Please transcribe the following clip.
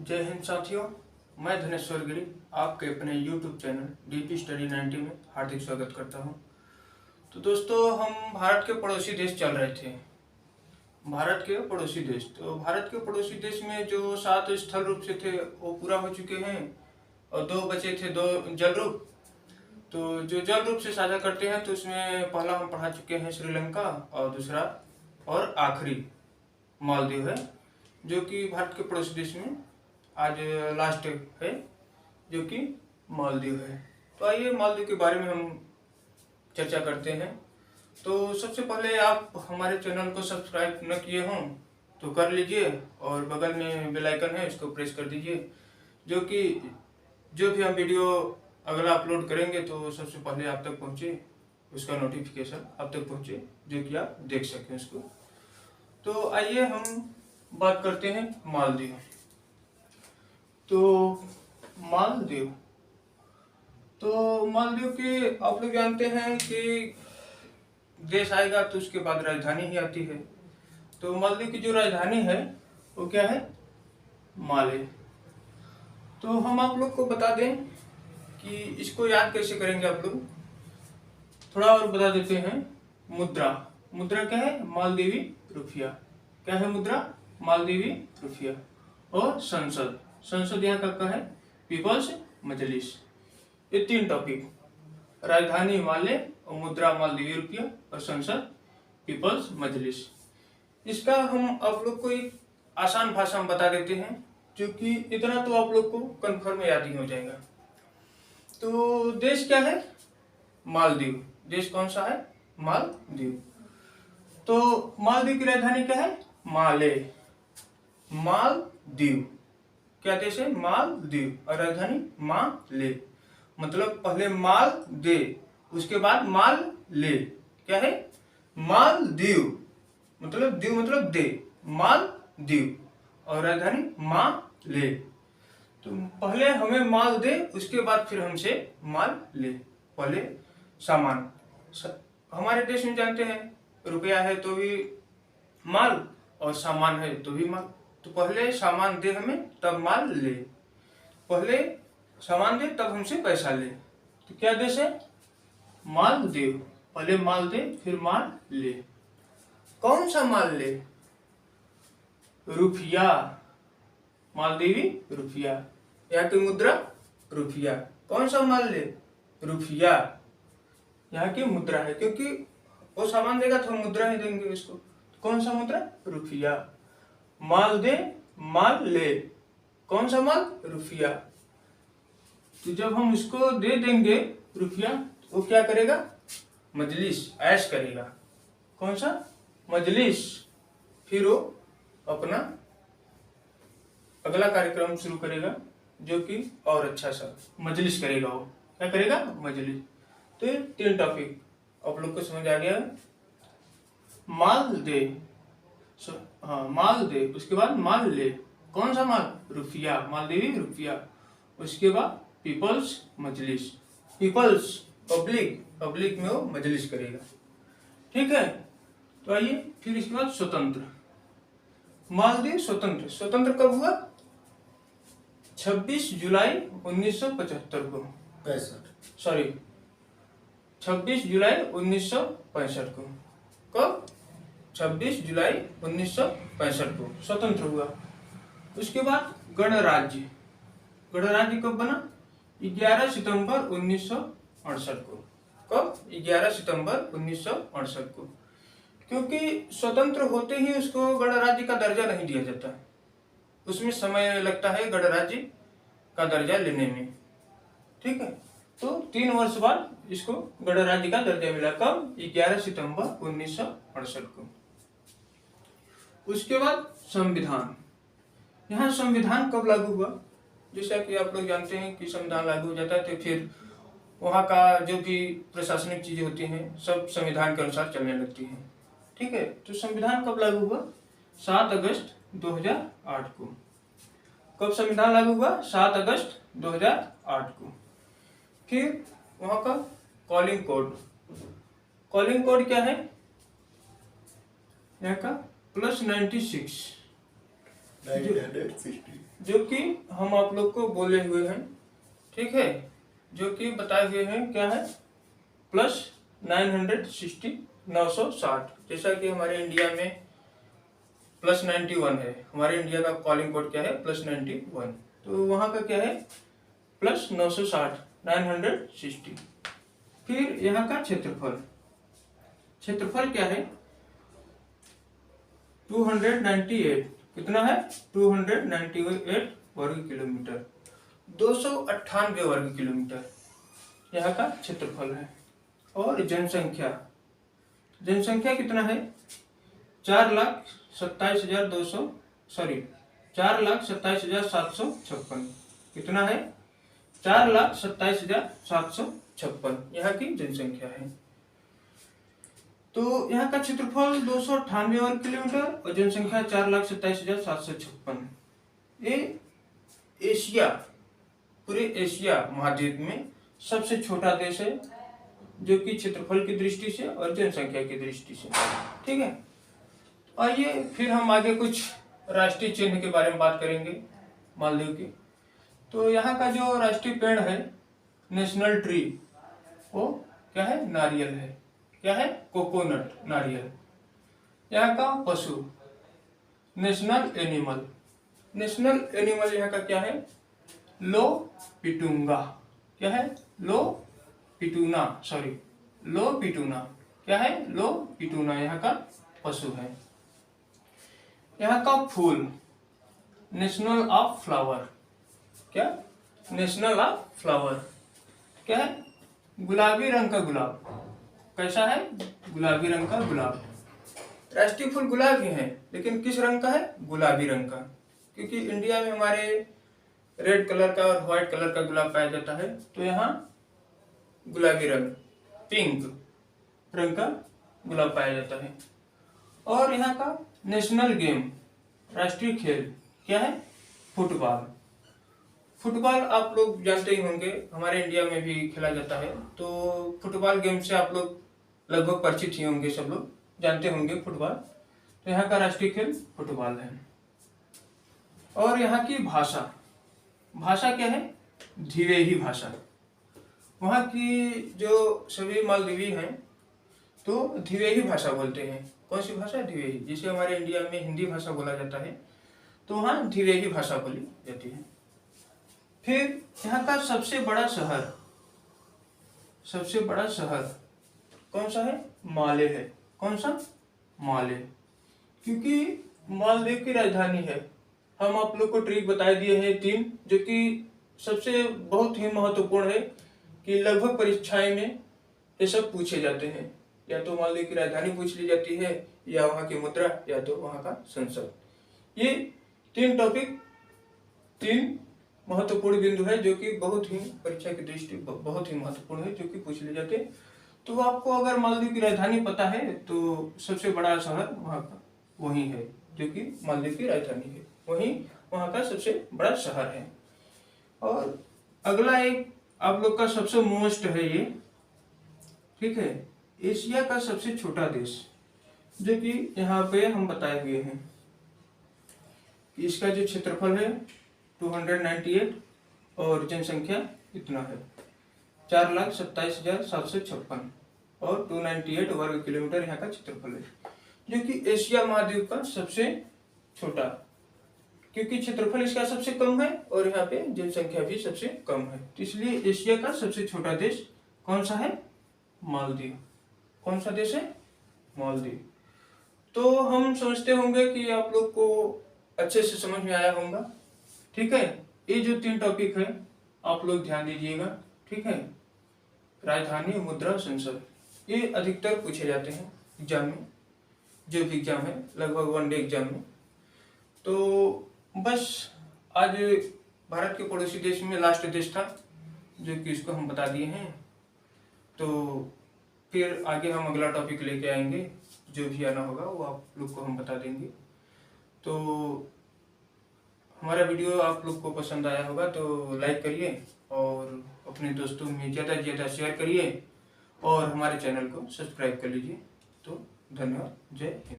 जय हिंद साथियों, मैं धनेश्वर गिरी आपके अपने YouTube चैनल डीपी स्टडी 90 में हार्दिक स्वागत करता हूं। तो दोस्तों, हम भारत के पड़ोसी देश चल रहे थे। भारत के पड़ोसी देश, तो भारत के पड़ोसी देश में जो 7 स्थल रूप से थे वो पूरा हो चुके हैं और 2 बचे थे, 2 जल रूप। तो जो जल रूप से साझा करते हैं तो उसमें पहला हम पढ़ा चुके हैं श्रीलंका और दूसरा और आखिरी मालदीव है, जो कि भारत के पड़ोसी देश में आज लास्ट है, जो कि मालदीव है। तो आइए मालदीव के बारे में हम चर्चा करते हैं। तो सबसे पहले आप हमारे चैनल को सब्सक्राइब न किए हों तो कर लीजिए और बगल में बेल आइकन है, इसको प्रेस कर दीजिए, जो कि जो भी हम वीडियो अगला अपलोड करेंगे तो सबसे पहले आप तक पहुंचे, उसका नोटिफिकेशन आप तक पहुंचे, जो कि आप देख सकें उसको। तो आइए हम बात करते हैं मालदीव। तो मालदीव के आप लोग जानते हैं कि देश आएगा तो उसके बाद राजधानी ही आती है। तो मालदीव की जो राजधानी है वो क्या है? माले। तो हम आप लोग को बता दें कि इसको याद कैसे करेंगे। आप लोग थोड़ा और बता देते हैं। मुद्रा क्या है? मालदीवी रुपया। क्या है मुद्रा? मालदीवी रुपया। और संसद यहाँ का है? पीपल्स मजलिस। ये 3 टॉपिक, राजधानी माले और मुद्रा मालदीवी रुपया और संसद पीपल्स मजलिस। इसका हम आप लोग को एक आसान भाषा में बता देते हैं, जो कि इतना तो आप लोग को कन्फर्म याद ही हो जाएगा। तो देश क्या है? मालदीव। देश कौन सा है? मालदीव। तो मालदीव की राजधानी क्या है? माले। मालदीव क्या देश है? मालदीव। और राजधानी माले। मतलब पहले माल दे, उसके बाद माल ले। क्या है? मालदीव मतलब दीव मतलब दे, मालदीव। और राजधानी माले। तो पहले हमें माल दे, उसके बाद फिर हमसे माल ले। पहले सामान, हमारे देश में जानते हैं रुपया है तो भी माल और सामान है तो भी माल। तो पहले सामान दे हमें तब माल ले, पहले सामान दे तब हमसे पैसा ले। तो क्या देश है? मालदीव। पहले माल दे फिर माल ले। कौन सा माल ले? रुपया, मालदीवी रुपया। यहाँ की मुद्रा रुपया। कौन सा माल ले? रुपया। यहाँ की मुद्रा है, क्योंकि वो सामान देगा तो हम मुद्रा ही देंगे उसको। कौन सा मुद्रा? रुपया। माल दे माल ले। कौन सा माल? रुपया। तो जब हम उसको दे देंगे रुपया, वो क्या करेगा? मजलिस, ऐश करेगा। कौन सा? मजलिस। फिर वो अपना अगला कार्यक्रम शुरू करेगा, जो कि और अच्छा सा मजलिस करेगा। वो क्या करेगा? मजलिस। तो ये 3 टॉपिक आप लोग को समझ आ गया। माल दे, हाँ माल दे, उसके बाद माल ले। कौन सा माल? रुपया, मालदीवी रुपया। उसके बाद पीपल्स मजलिस, पीपल्स पब्लिक में वो मजलिस करेगा। ठीक है। तो आइए फिर इसके बाद स्वतंत्र। मालदीव स्वतंत्र कब हुआ? 26 जुलाई 1975 को। 26 जुलाई 1965 को। कब? 26 जुलाई 1965 को स्वतंत्र हुआ। उसके बाद गणराज्य कब बना? 11 सितंबर 1968 को। कब? 11 सितंबर 1968 को। क्योंकि स्वतंत्र होते ही उसको गणराज्य का दर्जा नहीं दिया जाता, उसमें समय लगता है गणराज्य का दर्जा लेने में। ठीक है। तो 3 वर्ष बाद इसको गणराज्य का दर्जा मिला। कब? 11 सितंबर 1968 को। उसके बाद संविधान। यहाँ संविधान कब लागू हुआ? जैसा कि आप लोग जानते हैं कि संविधान लागू हो जाता है तो फिर वहाँ का जो भी प्रशासनिक चीजें होती हैं सब संविधान के अनुसार चलने लगती हैं। ठीक है। तो संविधान कब लागू हुआ? 7 अगस्त 2008 को। कब संविधान लागू हुआ? 7 अगस्त 2008 को। फिर वहाँ का कॉलिंग कोड क्या है? यहाँ का +96 जो कि हम आप लोग को बोले हुए हैं, ठीक है, जो कि बताए हुए हैं क्या है, प्लस 960 960। जैसा कि हमारे इंडिया में प्लस 91 है, हमारे इंडिया का कॉलिंग कोड क्या है, प्लस 91, तो वहां का क्या है, प्लस 960 960। फिर यहाँ का क्षेत्रफल, क्षेत्रफल क्या है, 298, कितना है, 298 वर्ग किलोमीटर, 298 वर्ग किलोमीटर यहाँ का क्षेत्रफल है। और जनसंख्या, जनसंख्या कितना है, 4,27,200, सॉरी 4,27,756, कितना है, 4,27,756 यहाँ की जनसंख्या है। तो यहाँ का क्षेत्रफल 298 वर्ग किलोमीटर और जनसंख्या 4,27,756। ये एशिया, पूरे एशिया महाद्वीप में सबसे छोटा देश है, जो कि क्षेत्रफल की दृष्टि से और जनसंख्या की दृष्टि से, ठीक है। आइए फिर हम आगे कुछ राष्ट्रीय चिन्ह के बारे में बात करेंगे मालदीव की। तो यहाँ का जो राष्ट्रीय पेड़ है, नेशनल ट्री, वो क्या है, नारियल है, क्या है, कोकोनट, नारियल। यहाँ का पशु, नेशनल एनिमल, नेशनल एनिमल यहाँ का क्या है, लो पिटूंगा, क्या है, लो पिटूना, सॉरी लो पिटूना, क्या है, लो पिटूना यहाँ का पशु है। यहाँ का फूल, नेशनल ऑफ फ्लावर, क्या, नेशनल ऑफ फ्लावर, क्या है, गुलाबी रंग का गुलाब, कैसा है, गुलाबी रंग का गुलाब। राष्ट्रीय फूल गुलाब ही है, लेकिन किस रंग का है, गुलाबी रंग का, क्योंकि इंडिया में हमारे रेड कलर का और व्हाइट कलर का गुलाब पाया जाता है, तो यहाँ गुलाबी रंग, पिंक रंग का गुलाब पाया जाता है। और यहाँ का नेशनल गेम, राष्ट्रीय खेल क्या है, फुटबॉल। फुटबॉल आप लोग जानते ही होंगे, हमारे इंडिया में भी खेला जाता है, तो फुटबॉल गेम से आप लोग लगभग परिचित ही होंगे, सब लोग जानते होंगे फुटबॉल। तो यहाँ का राष्ट्रीय खेल फुटबॉल है। और यहाँ की भाषा, भाषा क्या है, धिवेही भाषा। वहाँ की जो सभी मालदीवी हैं तो धिवेही भाषा बोलते हैं। कौन सी भाषा, धिवेही। जिसे हमारे इंडिया में हिंदी भाषा बोला जाता है, तो वहाँ धिवेही भाषा बोली जाती है। फिर यहाँ का सबसे बड़ा शहर, सबसे बड़ा शहर कौन सा है, माले है। कौन सा, माले, क्योंकि मालदीव की राजधानी है। हम आप लोग को ट्रिक बता दिए हैं 3, जो कि सबसे बहुत ही महत्वपूर्ण है, कि लगभग परीक्षाएं में ये सब पूछे जाते हैं। या तो मालदीव की राजधानी पूछ ली जाती है, या वहाँ की मुद्रा, या तो वहाँ का संसद। ये 3 टॉपिक, 3 महत्वपूर्ण बिंदु है, जो कि बहुत ही परीक्षा की दृष्टि बहुत ही महत्वपूर्ण है, जो कि पूछ ले जाते। तो आपको अगर मालदीव की राजधानी पता है, तो सबसे बड़ा शहर वहाँ का वही है, जो कि मालदीव की राजधानी है, वही वहाँ का सबसे बड़ा शहर है। और अगला एक आप लोग का सबसे मोस्ट है ये, ठीक है, एशिया का सबसे छोटा देश, जो कि यहाँ पे हम बताए हुए हैं कि इसका जो क्षेत्रफल है 298 और जनसंख्या इतना है 4,27,756 और 298 वर्ग किलोमीटर यहाँ का क्षेत्रफल है, जो कि एशिया महाद्वीप का सबसे छोटा, क्योंकि क्षेत्रफल इसका सबसे कम है और यहाँ पे जनसंख्या भी सबसे कम है, तो इसलिए एशिया का सबसे छोटा देश कौन सा है, मालदीव। कौन सा देश है, मालदीव। तो हम समझते होंगे कि आप लोग को अच्छे से समझ में आया होगा, ठीक है। ये जो 3 टॉपिक है आप लोग ध्यान दीजिएगा, ठीक है। राजधानी, मुद्रा, संसद, ये अधिकतर पूछे जाते हैं एग्जाम में, जो भी एग्जाम है, लगभग 1 डे एग्जाम में। तो बस आज भारत के पड़ोसी देश में लास्ट देश था, जो कि इसको हम बता दिए हैं। तो फिर आगे हम अगला टॉपिक लेके आएंगे, जो भी आना होगा वो आप लोग को हम बता देंगे। तो हमारा वीडियो आप लोग को पसंद आया होगा तो लाइक करिए और अपने दोस्तों में ज़्यादा से ज़्यादा शेयर करिए और हमारे चैनल को सब्सक्राइब कर लीजिए। तो धन्यवाद, जय हिंद।